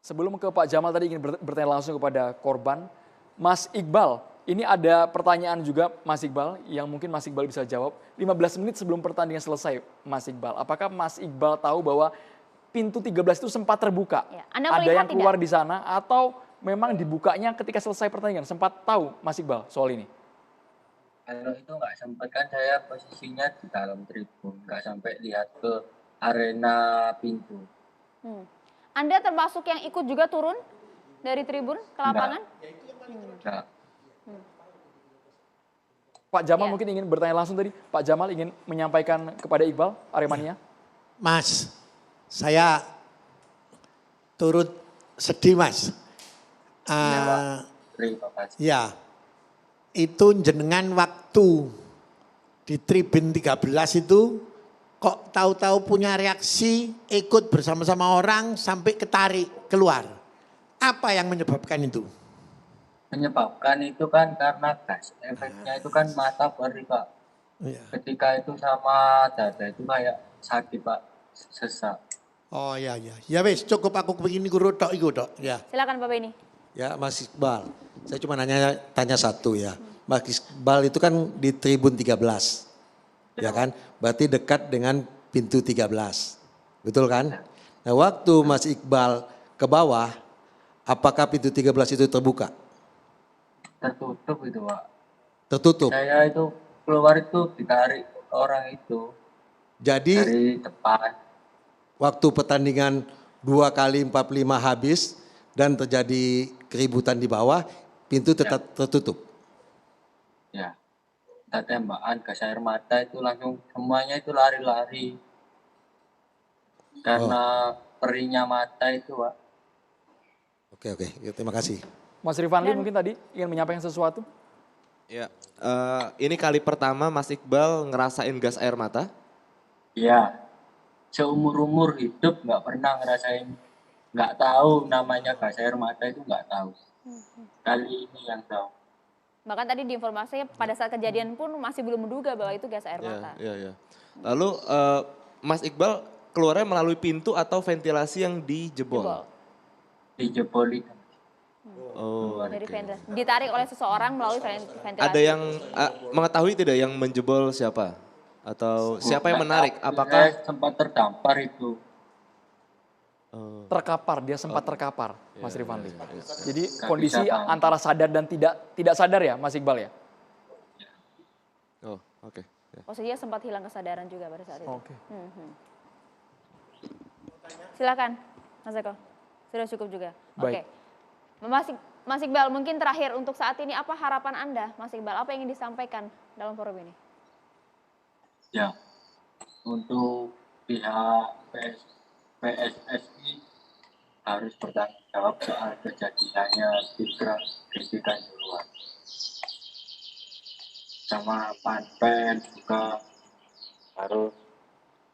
Sebelum ke Pak Jamal tadi ingin bertanya langsung kepada korban. Mas Iqbal, ini ada pertanyaan juga Mas Iqbal yang mungkin Mas Iqbal bisa jawab. 15 menit sebelum pertandingan selesai Mas Iqbal, apakah Mas Iqbal tahu bahwa pintu 13 itu sempat terbuka? Ya, Anda ada melihat yang keluar di sana atau memang dibukanya ketika selesai pertandingan? Sempat tahu Mas Iqbal soal ini? Kalau itu nggak sempat kan saya posisinya di dalam tribun, nggak sampai lihat ke arena pintu. Anda termasuk yang ikut juga turun dari tribun ke lapangan? Nggak. Pak Jamal Ya. mungkin ingin bertanya langsung tadi. Pak Jamal ingin menyampaikan kepada Iqbal, Aremania. Mas, saya turut sedih Mas. Terima kasih. Ya, itu jenengan waktu di tribun 13 itu kok tahu-tahu punya reaksi ikut bersama-sama orang sampai ketarik keluar. Apa yang menyebabkan itu? Menyebabkan itu kan karena gas. Efeknya itu kan mata perih Pak. Ya. Ketika itu sama dada itu kayak sakit Pak, sesak. Oh ya ya. Ya wes cukup aku begini guru tok iku tok. Ya. Silakan Pak Beni. Ya Mas Iqbal, saya cuma tanya satu ya. Mas Iqbal itu kan di tribun 13, ya kan? Berarti dekat dengan pintu 13, betul kan? Nah waktu Mas Iqbal ke bawah, apakah pintu 13 itu terbuka? Tertutup itu Pak. Tertutup. Saya itu keluar itu ditarik orang itu Jadi dari depan. waktu pertandingan 2 kali 45 habis dan terjadi keributan di bawah, pintu tetap tertutup. Ya, kita tembakan gas air mata itu langsung semuanya itu lari-lari. Karena perihnya mata itu Pak. Oke, terima kasih. Mas Rifanli mungkin tadi ingin menyampaikan sesuatu. Ya, ini kali pertama Mas Iqbal ngerasain gas air mata? Iya, seumur-umur hidup nggak pernah ngerasain, nggak tahu namanya gas air mata itu nggak tahu. Kali ini yang tahu. Bahkan tadi di informasinya pada saat kejadian pun masih belum menduga bahwa itu gas air mata. Iya. Lalu Mas Iqbal keluarnya melalui pintu atau ventilasi yang dijebol? Dijebol itu. Oh, Dari oke. ventilasi. Ditarik oleh seseorang melalui ventilasi. Ada yang mengetahui tidak yang menjebol siapa? Atau siapa yang menarik? Saya Apakah sempat terdampar itu. Terkapar, dia sempat terkapar, Mas Rifanli. Jadi Nggak kondisi bisa tahu. antara sadar dan tidak sadar ya, Mas Iqbal ya? Oh, oke. Ya. Posisinya sempat hilang kesadaran juga pada saat itu. Oke. Silakan, Mas Eko. Sudah cukup juga. Baik. Oke. Mas Iqbal, mungkin terakhir untuk saat ini apa harapan Anda, Mas Iqbal? Apa yang ingin disampaikan dalam forum ini? Ya, untuk pihak PSSI harus bertanggung jawab soal kejadiannya kritikan di luar. Sama Panpen juga harus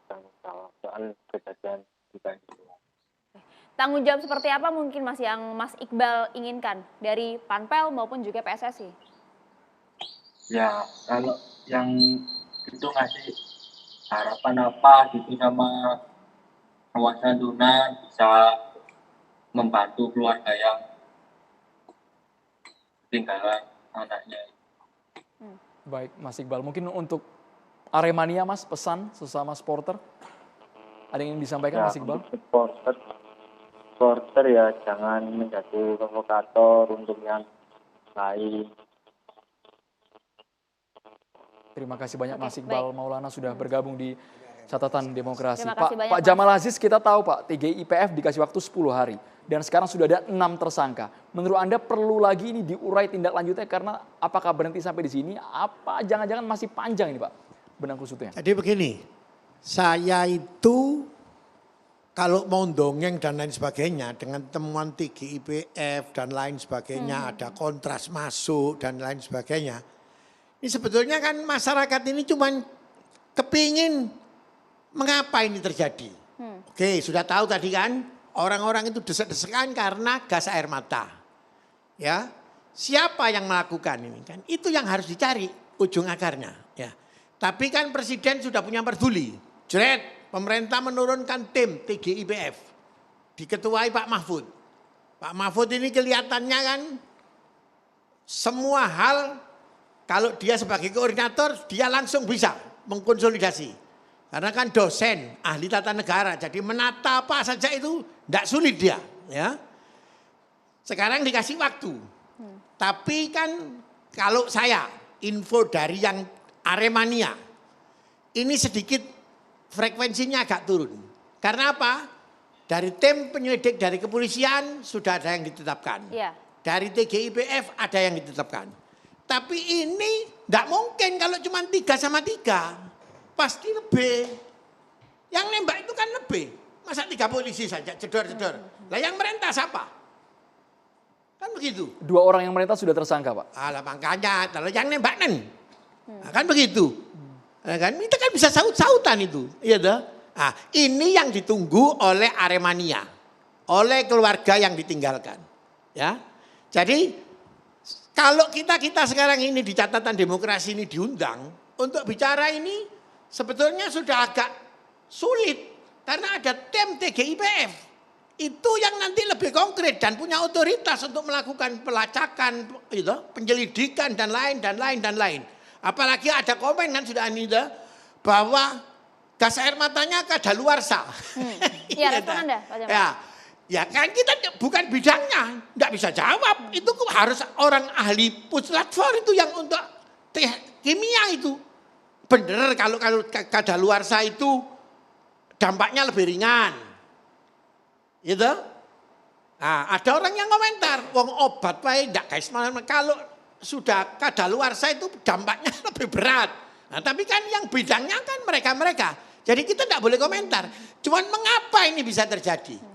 bertanggung jawab soal kejadian kritikan di luar. Tanggung jawab seperti apa mungkin Mas yang Mas Iqbal inginkan dari Panpel maupun juga PSSI? Ya, kalau yang itu ngasih harapan apa gitu sama Awak Santunan bisa membantu keluarga yang ketinggalan anaknya. Baik, Mas Iqbal. Mungkin untuk Aremania, Mas, pesan sesama supporter. Ada yang ingin disampaikan, Mas Iqbal? Supporter ya jangan menjadi provokator untuk yang lain. Terima kasih banyak Mas Iqbal Maulana sudah bergabung di Catatan Demokrasi. Terima kasih banyak, Pak Jamal Aziz, kita tahu Pak, TGIPF dikasih waktu 10 hari. Dan sekarang sudah ada 6 tersangka. Menurut Anda perlu lagi ini diurai tindak lanjutnya karena apakah berhenti sampai di sini? Apa jangan-jangan masih panjang ini Pak benang kusutnya? Jadi begini, saya itu kalau mau dongeng dan lain sebagainya dengan temuan TGIPF dan lain sebagainya, ada kontras masuk dan lain sebagainya. Ini sebetulnya kan masyarakat ini cuma kepingin mengapa ini terjadi. Oke, sudah tahu tadi kan orang-orang itu desek-desekan karena gas air mata. Ya, siapa yang melakukan ini kan? Itu yang harus dicari ujung akarnya. Ya, tapi kan presiden sudah punya peduli. Jret, pemerintah menurunkan tim TGIPF diketuai Pak Mahfud. Pak Mahfud ini kelihatannya kan semua hal kalau dia sebagai koordinator dia langsung bisa mengkonsolidasi. Karena kan dosen, ahli tata negara, jadi menata apa saja itu tidak sulit dia. Ya. Sekarang dikasih waktu. Tapi kan kalau saya info dari yang Aremania, ini sedikit frekuensinya agak turun. Karena apa? Dari tim penyelidik dari kepolisian sudah ada yang ditetapkan. Ya. Dari TGIPF ada yang ditetapkan. Tapi ini tidak mungkin kalau cuma 3 sama 3. Pasti lebih. Yang nembak itu kan lebih. Masa 3 polisi saja, jedor-jedor. Lah yang merintah siapa? Kan begitu. 2 orang yang merintah sudah tersangka, Pak. Alah makanya, kalau yang nembak nah, kan begitu. Nah, kan itu kan bisa saut-sautan itu. Iya dah. Nah, ini yang ditunggu oleh Aremania. Oleh keluarga yang ditinggalkan. Ya. Jadi kalau kita sekarang ini di catatan demokrasi ini diundang untuk bicara ini sebetulnya sudah agak sulit karena ada tim TGIPF itu yang nanti lebih konkret dan punya otoritas untuk melakukan pelacakan, penyelidikan dan lain. Apalagi ada komen kan sudah Anida bahwa gas air matanya kadaluarsa. Iya, respon Anda, Pak Jamal. Ya kan kita bukan bidangnya, tidak bisa jawab. Itu harus orang ahli puslapfor itu yang untuk kimia itu. Benar kalau kadaluarsa itu dampaknya lebih ringan. Gitu. Nah, ada orang yang komentar, wong obat wae ndak guys, kalau sudah kadaluarsa itu dampaknya lebih berat. Nah, tapi kan yang bidangnya kan mereka-mereka. Jadi kita tidak boleh komentar. Cuman mengapa ini bisa terjadi?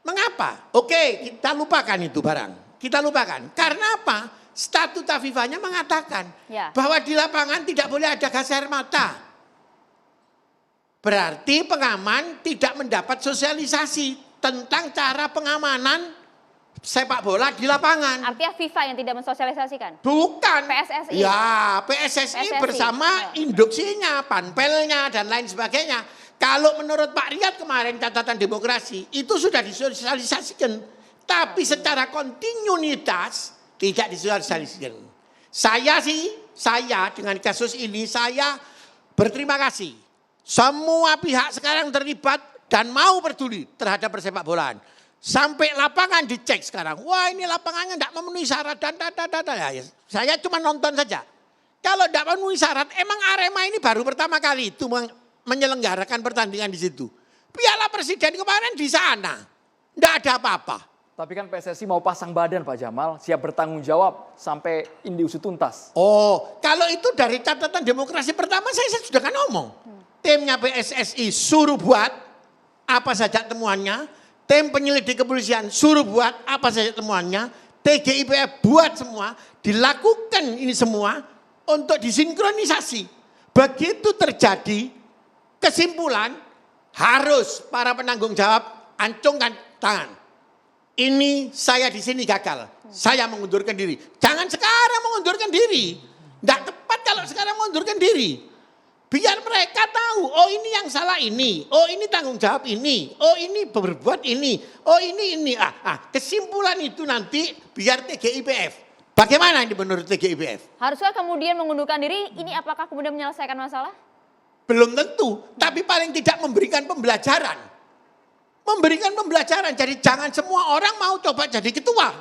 Mengapa? Oke, kita lupakan itu barang. Kita lupakan. Karena apa? Statuta FIFA-nya mengatakan bahwa di lapangan tidak boleh ada gas air mata. Berarti pengaman tidak mendapat sosialisasi tentang cara pengamanan sepak bola di lapangan. Artinya FIFA yang tidak mensosialisasikan? Bukan. PSSI? Ya, PSSI bersama induksinya, panpelnya, dan lain sebagainya. Kalau menurut Pak Riyad kemarin catatan demokrasi, itu sudah disosialisasikan. Tapi secara kontinuitas tidak disosialisasikan. Saya dengan kasus ini, saya berterima kasih. Semua pihak sekarang terlibat dan mau peduli terhadap persepak bolaan. Sampai lapangan dicek sekarang. Wah ini lapangannya tidak memenuhi syarat dan. Ya, saya cuma nonton saja. Kalau tidak memenuhi syarat, emang Arema ini baru pertama kali itu menyelenggarakan pertandingan di situ. Piala Presiden kemarin di sana. Tidak ada apa-apa. Tapi kan PSSI mau pasang badan Pak Jamal, siap bertanggung jawab sampai ini diusut tuntas. Oh, kalau itu dari catatan demokrasi pertama saya sudah kan ngomong. Timnya PSSI suruh buat apa saja temuannya. Tim penyelidik kepolisian suruh buat apa saja temuannya. TGIPF buat semua. Dilakukan ini semua untuk disinkronisasi. Begitu terjadi kesimpulan harus para penanggung jawab ancungkan tangan. Ini saya di sini gagal. Saya mengundurkan diri. Jangan sekarang mengundurkan diri. Tidak tepat kalau sekarang mengundurkan diri. Biar mereka tahu, oh ini yang salah ini. Oh ini tanggung jawab ini. Oh ini berbuat ini. Oh ini. Kesimpulan itu nanti biar TGIPF. Bagaimana ini menurut TGIPF? Haruskah kemudian mengundurkan diri, ini apakah kemudian menyelesaikan masalah? Belum tentu, tapi paling tidak memberikan pembelajaran. Memberikan pembelajaran, jadi jangan semua orang mau coba jadi ketua.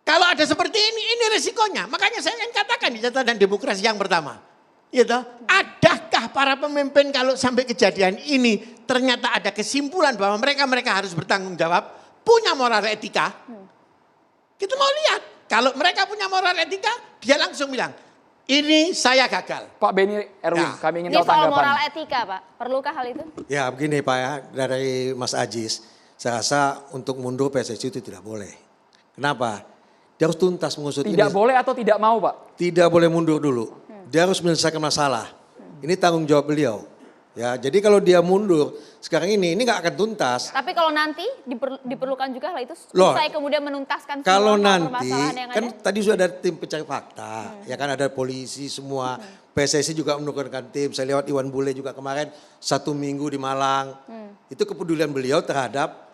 Kalau ada seperti ini resikonya. Makanya saya akan katakan di catatan demokrasi yang pertama. Ya toh, adakah para pemimpin kalau sampai kejadian ini ternyata ada kesimpulan bahwa mereka harus bertanggung jawab, punya moral etika? Kita mau lihat, kalau mereka punya moral etika, dia langsung bilang, ini saya gagal. Pak Beni Erwin, kami ingin Ini tahu soal tanggapan. moral etika Pak, perlukah hal itu? Ya begini Pak ya, dari Mas Ajis, saya rasa untuk mundur PSSI itu tidak boleh. Kenapa? Dia harus tuntas mengusut ini. Tidak boleh atau tidak mau Pak? Tidak boleh mundur dulu. Dia harus menyelesaikan masalah. Ini tanggung jawab beliau. Ya, jadi kalau dia mundur sekarang ini nggak akan tuntas. Tapi kalau nanti diperlukan juga hal itu, Loh, saya kemudian menuntaskan kalau semua nanti permasalahan yang kan ada. tadi sudah ada tim pencari fakta, ya kan ada polisi semua. PSSI juga menurunkan tim. Saya lewat Iwan Bule juga kemarin 1 minggu di Malang. Itu kepedulian beliau terhadap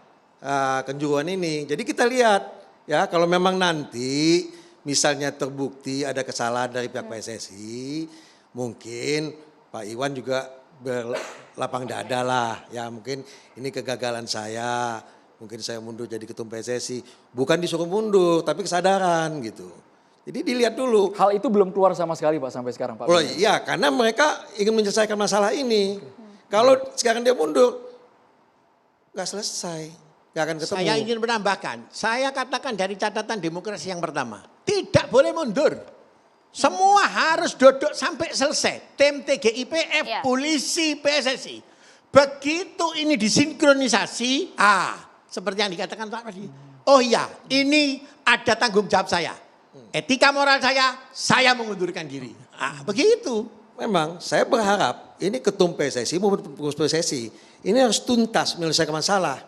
Kanjuruhan ini. Jadi kita lihat ya kalau memang nanti misalnya terbukti ada kesalahan dari pihak PSSI, mungkin Pak Iwan juga berlapang dada lah. Ya mungkin ini kegagalan saya, mungkin saya mundur jadi ketum PSSI. Bukan disuruh mundur, tapi kesadaran gitu. Jadi dilihat dulu. Hal itu belum keluar sama sekali Pak sampai sekarang Pak. Oh iya, karena mereka ingin menyelesaikan masalah ini. Kalau sekarang dia mundur, nggak selesai, nggak akan ketemu. Saya ingin menambahkan, saya katakan dari catatan demokrasi yang pertama, tidak boleh mundur. Semua harus duduk sampai selesai. Tim TGIPF, Ya. polisi, PSSI. Begitu ini disinkronisasi, seperti yang dikatakan Pak tadi. Oh iya, ini ada tanggung jawab saya. Etika moral saya mengundurkan diri. Begitu. Memang saya berharap ini ketum PSSI maupun pengurus PSSI ini harus tuntas menyelesaikan masalah.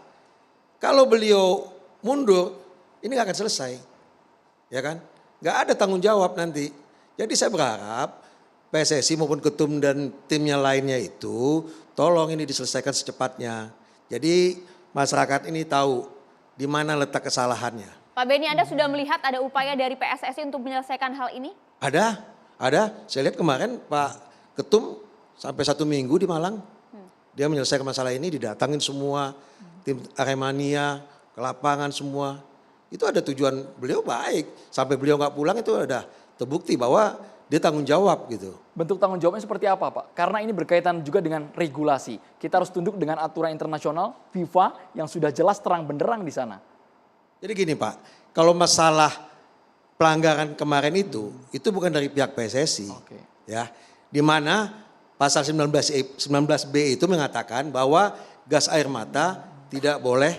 Kalau beliau mundur, ini nggak akan selesai, ya kan? Nggak ada tanggung jawab nanti. Jadi saya berharap PSSI maupun ketum dan timnya lainnya itu tolong ini diselesaikan secepatnya. Jadi masyarakat ini tahu di mana letak kesalahannya. Pak Beni, Anda sudah melihat ada upaya dari PSSI untuk menyelesaikan hal ini? Ada. Saya lihat kemarin Pak Ketum sampai 1 minggu di Malang. Dia menyelesaikan masalah ini, didatangin semua tim Aremania, ke lapangan semua. Itu ada tujuan beliau baik. Sampai beliau nggak pulang itu ada terbukti bahwa dia tanggung jawab gitu. Bentuk tanggung jawabnya seperti apa Pak? Karena ini berkaitan juga dengan regulasi. Kita harus tunduk dengan aturan internasional FIFA yang sudah jelas terang benderang di sana. Jadi gini Pak, kalau masalah pelanggaran kemarin itu bukan dari pihak PSSI. Oke. Ya, di mana pasal 19B itu mengatakan bahwa gas air mata tidak boleh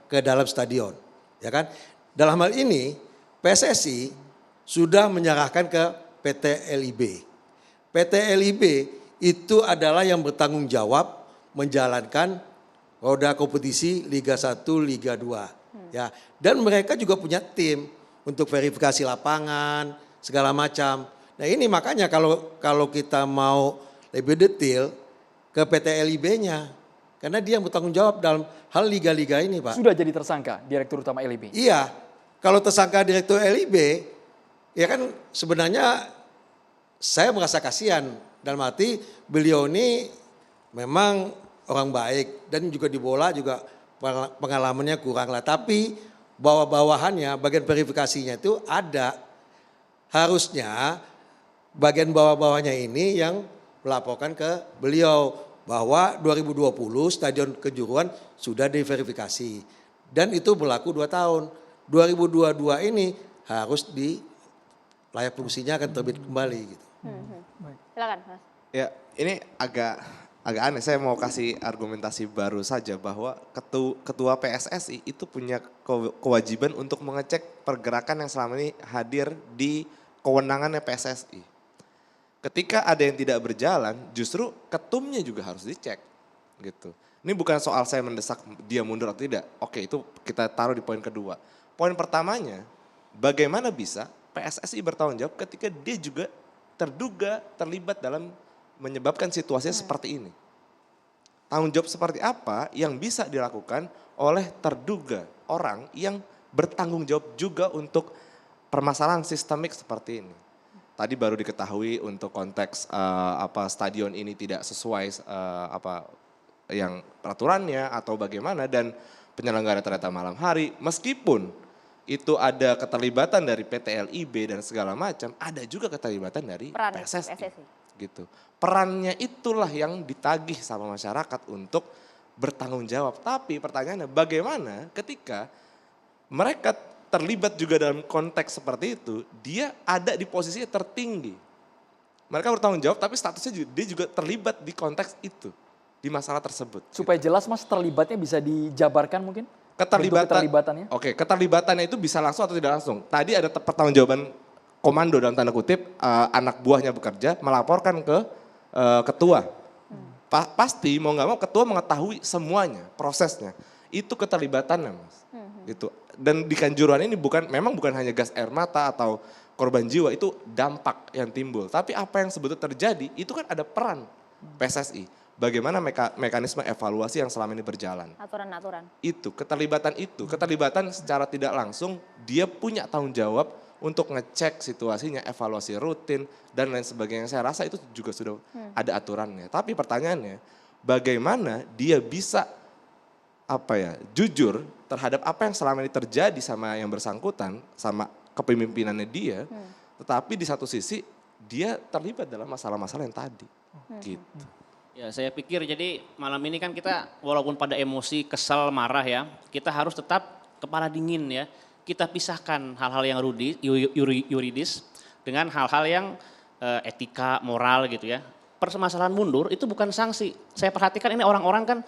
ke dalam stadion. Ya kan? Dalam hal ini PSSI sudah menyerahkan ke PT LIB. PT LIB itu adalah yang bertanggung jawab menjalankan roda kompetisi Liga 1, Liga 2. Ya, dan mereka juga punya tim untuk verifikasi lapangan, segala macam. Nah ini makanya kalau kita mau lebih detail ke PT LIB-nya. Karena dia yang bertanggung jawab dalam hal liga-liga ini Pak. Sudah jadi tersangka Direktur Utama LIB. Iya, kalau tersangka Direktur LIB, ya kan sebenarnya saya merasa kasihan. Dalam arti beliau ini memang orang baik dan juga di bola juga pengalamannya kurang lah. Tapi bawah-bawahannya, bagian verifikasinya itu ada. Harusnya bagian bawah-bawahnya ini yang melaporkan ke beliau bahwa 2020 Stadion Kejuruan sudah diverifikasi. Dan itu berlaku 2 tahun. 2022 ini harus di layak fungsinya akan terbit kembali gitu. Silakan Mas. Ya, ini agak aneh. Saya mau kasih argumentasi baru saja bahwa ketua PSSI itu punya kewajiban untuk mengecek pergerakan yang selama ini hadir di kewenangannya PSSI. Ketika ada yang tidak berjalan, justru ketumnya juga harus dicek gitu. Ini bukan soal saya mendesak dia mundur atau tidak. Oke, itu kita taruh di poin kedua. Poin pertamanya, bagaimana bisa PSSI bertanggung jawab ketika dia juga terduga terlibat dalam menyebabkan situasinya seperti ini. Tanggung jawab seperti apa yang bisa dilakukan oleh terduga orang yang bertanggung jawab juga untuk permasalahan sistemik seperti ini. Tadi baru diketahui untuk konteks stadion ini tidak sesuai yang peraturannya atau bagaimana, dan penyelenggara ternyata malam hari, meskipun itu ada keterlibatan dari PT LIB dan segala macam, ada juga keterlibatan dari Peran PSSI. PSSI. Gitu. Perannya itulah yang ditagih sama masyarakat untuk bertanggung jawab. Tapi pertanyaannya bagaimana ketika mereka terlibat juga dalam konteks seperti itu, dia ada di posisi tertinggi. Mereka bertanggung jawab tapi statusnya dia juga terlibat di konteks itu, di masalah tersebut. Supaya jelas Mas, terlibatnya bisa dijabarkan mungkin? Keterlibatannya. Oke, keterlibatannya itu bisa langsung atau tidak langsung. Tadi ada pertanggungjawaban komando dalam tanda kutip, anak buahnya bekerja melaporkan ke ketua. Pasti mau nggak mau ketua mengetahui semuanya, prosesnya. Itu keterlibatannya Mas. Gitu. Dan di Kanjuruhan ini memang bukan hanya gas air mata atau korban jiwa, itu dampak yang timbul. Tapi apa yang sebetulnya terjadi itu kan ada peran PSSI. bagaimana mekanisme evaluasi yang selama ini berjalan. Aturan-aturan. Keterlibatan secara tidak langsung dia punya tanggung jawab untuk ngecek situasinya, evaluasi rutin dan lain sebagainya. Saya rasa itu juga sudah ada aturannya. Tapi pertanyaannya, bagaimana dia bisa jujur terhadap apa yang selama ini terjadi sama yang bersangkutan, sama kepemimpinannya dia, tetapi di satu sisi dia terlibat dalam masalah-masalah yang tadi. Gitu. Ya, saya pikir jadi malam ini kan kita walaupun pada emosi, kesal, marah ya, kita harus tetap kepala dingin ya. Kita pisahkan hal-hal yang yuridis dengan hal-hal yang etika, moral gitu ya. Permasalahan mundur itu bukan sanksi. Saya perhatikan ini orang-orang kan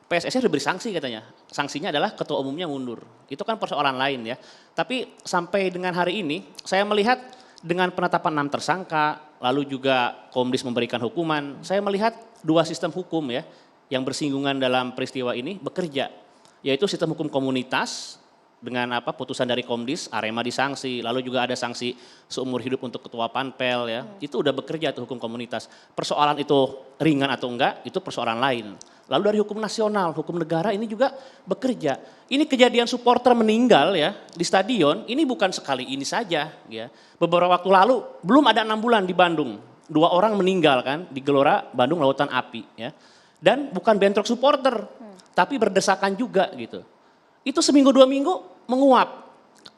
PSSI sudah beri sanksi katanya. Sanksinya adalah ketua umumnya mundur. Itu kan persoalan lain ya. Tapi sampai dengan hari ini saya melihat dengan penetapan 6 tersangka, lalu juga Komdis memberikan hukuman, saya melihat 2 sistem hukum ya yang bersinggungan dalam peristiwa ini bekerja. Yaitu sistem hukum komunitas dengan putusan dari Komdis, Arema disanksi, lalu juga ada sanksi seumur hidup untuk ketua Panpel ya. Itu udah bekerja tuh hukum komunitas. Persoalan itu ringan atau enggak, itu persoalan lain. Lalu dari hukum nasional, hukum negara ini juga bekerja. Ini kejadian supporter meninggal ya di stadion, ini bukan sekali ini saja ya. Beberapa waktu lalu, belum ada 6 bulan di Bandung, 2 orang meninggal kan di Gelora Bandung Lautan Api ya. Dan bukan bentrok supporter, tapi berdesakan juga gitu. Itu seminggu 2 minggu menguap,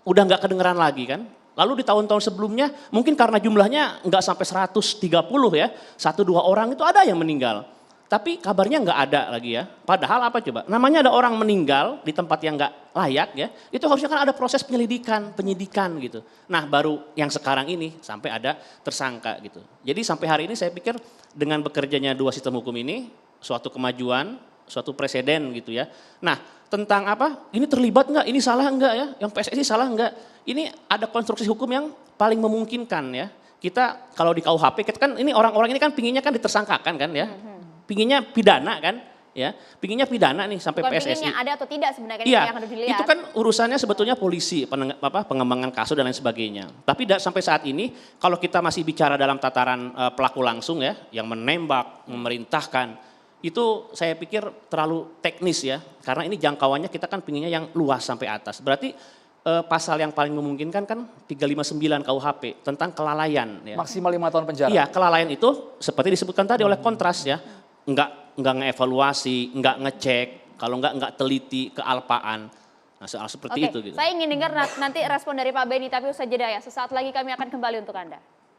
udah nggak kedengeran lagi kan. Lalu di tahun-tahun sebelumnya mungkin karena jumlahnya nggak sampai 130 ya, 1-2 orang itu ada yang meninggal. Tapi kabarnya nggak ada lagi ya. Padahal apa coba? Namanya ada orang meninggal di tempat yang nggak layak ya. Itu harusnya kan ada proses penyelidikan, penyidikan gitu. Nah baru yang sekarang ini sampai ada tersangka gitu. Jadi sampai hari ini saya pikir dengan bekerjanya 2 sistem hukum ini suatu kemajuan, suatu preseden gitu ya. Nah tentang ini terlibat nggak? Ini salah nggak ya? Yang PSSI salah nggak? Ini ada konstruksi hukum yang paling memungkinkan ya. Kita kalau di KUHP kita kan ini orang-orang ini kan pinginnya kan ditersangkakan kan ya. Pinginnya pidana kan, ya, pinginnya pidana nih sampai Bukan PSSI. pinginnya ada atau tidak sebenarnya Iya, yang harus dilihat. itu kan urusannya sebetulnya polisi, pengembangan kasus dan lain sebagainya. Tapi sampai saat ini kalau kita masih bicara dalam tataran pelaku langsung ya, yang menembak, memerintahkan, itu saya pikir terlalu teknis ya, karena ini jangkauannya kita kan pinginnya yang luas sampai atas. Berarti pasal yang paling memungkinkan kan 359 KUHP tentang kelalaian. Ya. Maksimal 5 tahun penjara. Iya, kelalaian itu seperti disebutkan tadi oleh Kontras ya. Enggak ngeevaluasi, enggak ngecek, kalau enggak teliti, kealpaan. Nah, soal seperti itu gitu. Saya ingin dengar nanti respon dari Pak Beni, tapi usai jeda ya. Sesaat lagi kami akan kembali untuk Anda.